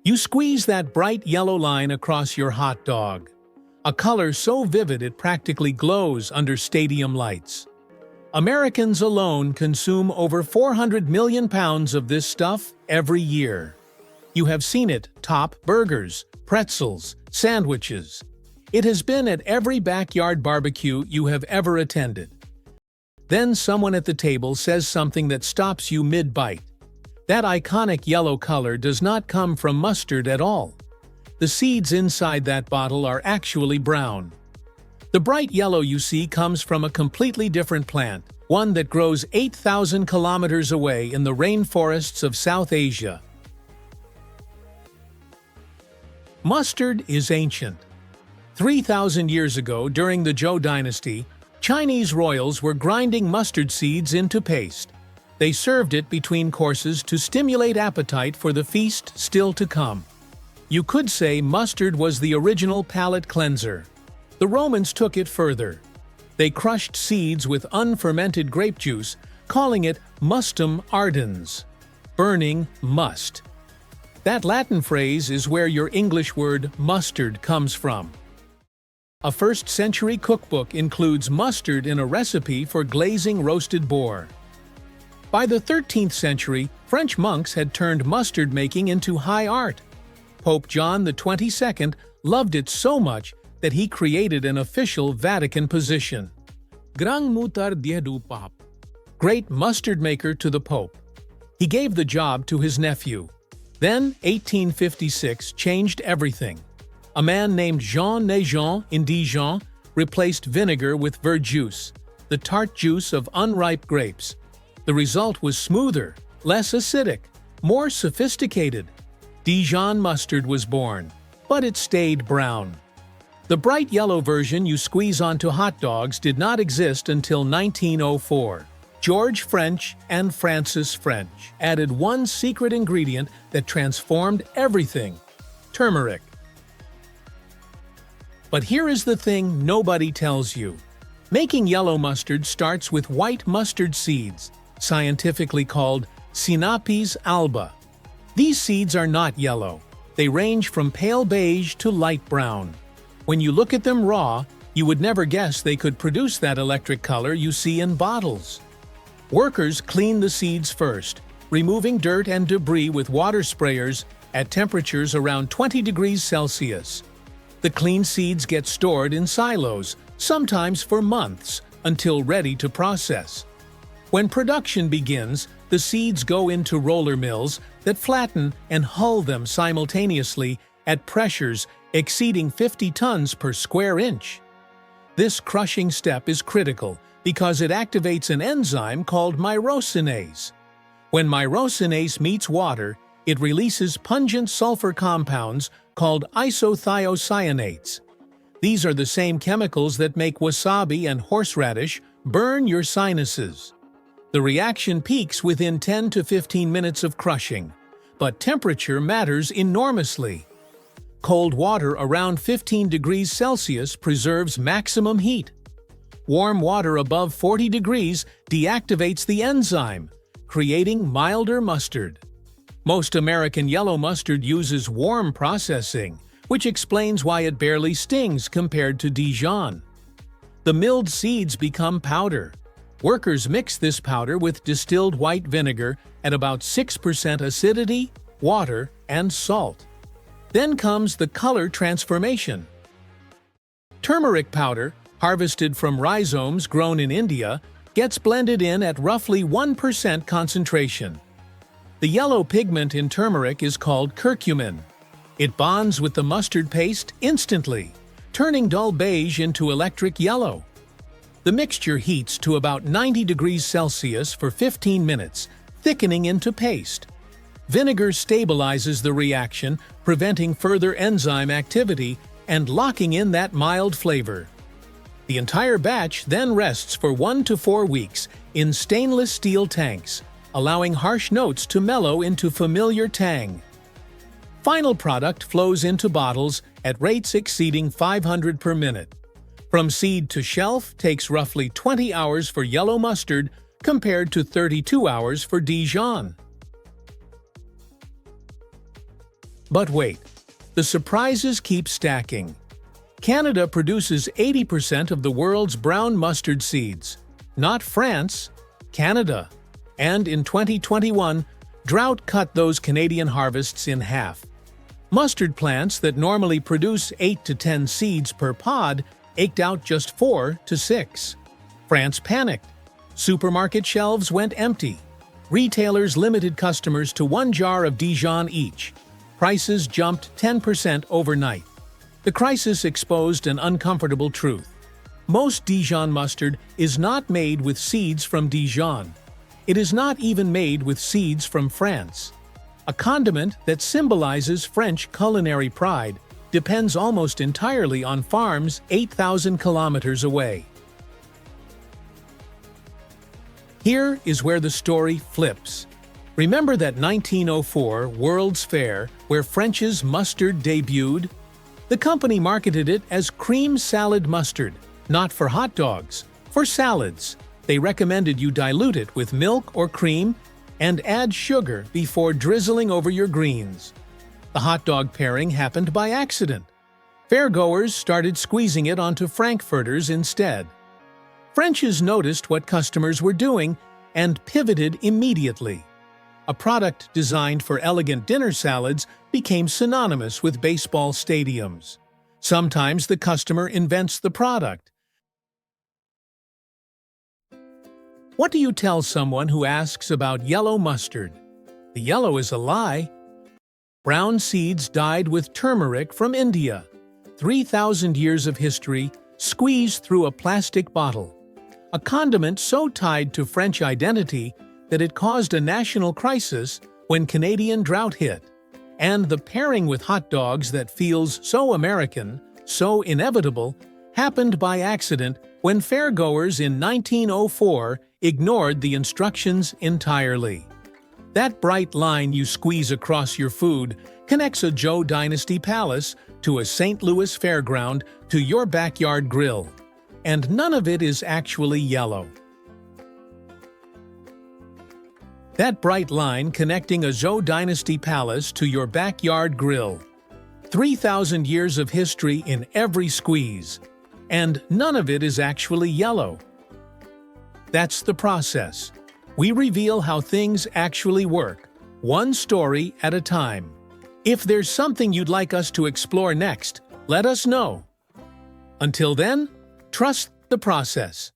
You squeeze that bright yellow line across your hot dog, a color so vivid it practically glows under stadium lights. Americans alone consume over 400 million pounds of this stuff every year. You have seen it top burgers, pretzels, sandwiches. It has been at every backyard barbecue you have ever attended. Then someone at the table says something that stops you mid-bite. That iconic yellow color does not come from mustard at all. The seeds inside that bottle are actually brown. The bright yellow you see comes from a completely different plant, one that grows 8,000 kilometers away in the rainforests of South Asia. Mustard is ancient. 3,000 years ago, during the Zhou dynasty, Chinese royals were grinding mustard seeds into paste. They served it between courses to stimulate appetite for the feast still to come. You could say mustard was the original palate cleanser. The Romans took it further. They crushed seeds with unfermented grape juice, calling it mustum ardens, burning must. That Latin phrase is where your English word mustard comes from. A first-century cookbook includes mustard in a recipe for glazing roasted boar. By the 13th century, French monks had turned mustard making into high art. Pope John XXII loved it so much that he created an official Vatican position. Grand Mutar du Pape, great mustard maker to the Pope. He gave the job to his nephew. Then, 1856 changed everything. A man named Jean Naigeon in Dijon replaced vinegar with verjuice, the tart juice of unripe grapes. The result was smoother, less acidic, more sophisticated. Dijon mustard was born, but it stayed brown. The bright yellow version you squeeze onto hot dogs did not exist until 1904. George French and Francis French added one secret ingredient that transformed everything: turmeric. But here is the thing nobody tells you. Making yellow mustard starts with white mustard seeds, scientifically called Sinapis alba. These seeds are not yellow. They range from pale beige to light brown. When you look at them raw, you would never guess they could produce that electric color you see in bottles. Workers clean the seeds first, removing dirt and debris with water sprayers at temperatures around 20 degrees Celsius. The clean seeds get stored in silos, sometimes for months, until ready to process. When production begins, the seeds go into roller mills that flatten and hull them simultaneously at pressures exceeding 50 tons per square inch. This crushing step is critical because it activates an enzyme called myrosinase. When myrosinase meets water, it releases pungent sulfur compounds called isothiocyanates. These are the same chemicals that make wasabi and horseradish burn your sinuses. The reaction peaks within 10 to 15 minutes of crushing, but temperature matters enormously. Cold water around 15 degrees Celsius preserves maximum heat. Warm water above 40 degrees deactivates the enzyme, creating milder mustard. Most American yellow mustard uses warm processing, which explains why it barely stings compared to Dijon. The milled seeds become powder. Workers mix this powder with distilled white vinegar at about 6% acidity, water, and salt. Then comes the color transformation. Turmeric powder, harvested from rhizomes grown in India, gets blended in at roughly 1% concentration. The yellow pigment in turmeric is called curcumin. It bonds with the mustard paste instantly, turning dull beige into electric yellow. The mixture heats to about 90 degrees Celsius for 15 minutes, thickening into paste. Vinegar stabilizes the reaction, preventing further enzyme activity and locking in that mild flavor. The entire batch then rests for 1 to 4 weeks in stainless steel tanks, allowing harsh notes to mellow into familiar tang. Final product flows into bottles at rates exceeding 500 per minute. From seed to shelf takes roughly 20 hours for yellow mustard compared to 32 hours for Dijon. But wait, the surprises keep stacking. Canada produces 80% of the world's brown mustard seeds. Not France, Canada. And in 2021, drought cut those Canadian harvests in half. Mustard plants that normally produce 8 to 10 seeds per pod eked out just 4 to 6. France panicked. Supermarket shelves went empty. Retailers limited customers to 1 jar of Dijon each. Prices jumped 10% overnight. The crisis exposed an uncomfortable truth. Most Dijon mustard is not made with seeds from Dijon. It is not even made with seeds from France. A condiment that symbolizes French culinary pride depends almost entirely on farms 8,000 kilometers away. Here is where the story flips. Remember that 1904 World's Fair where French's mustard debuted? The company marketed it as cream salad mustard, not for hot dogs, for salads. They recommended you dilute it with milk or cream and add sugar before drizzling over your greens. The hot dog pairing happened by accident. Fairgoers started squeezing it onto frankfurters instead. French's noticed what customers were doing and pivoted immediately. A product designed for elegant dinner salads became synonymous with baseball stadiums. Sometimes the customer invents the product. What do you tell someone who asks about yellow mustard? The yellow is a lie. Brown seeds dyed with turmeric from India. 3,000 years of history squeezed through a plastic bottle. A condiment so tied to French identity that it caused a national crisis when Canadian drought hit. And the pairing with hot dogs that feels so American, so inevitable, happened by accident when fairgoers in 1904 ignored the instructions entirely. That bright line you squeeze across your food connects a Zhou Dynasty palace to a St. Louis fairground to your backyard grill. And none of it is actually yellow. That bright line connecting a Zhou Dynasty palace to your backyard grill. 3,000 years of history in every squeeze. And none of it is actually yellow. That's the process. We reveal how things actually work, one story at a time. If there's something you'd like us to explore next, let us know. Until then, trust the process.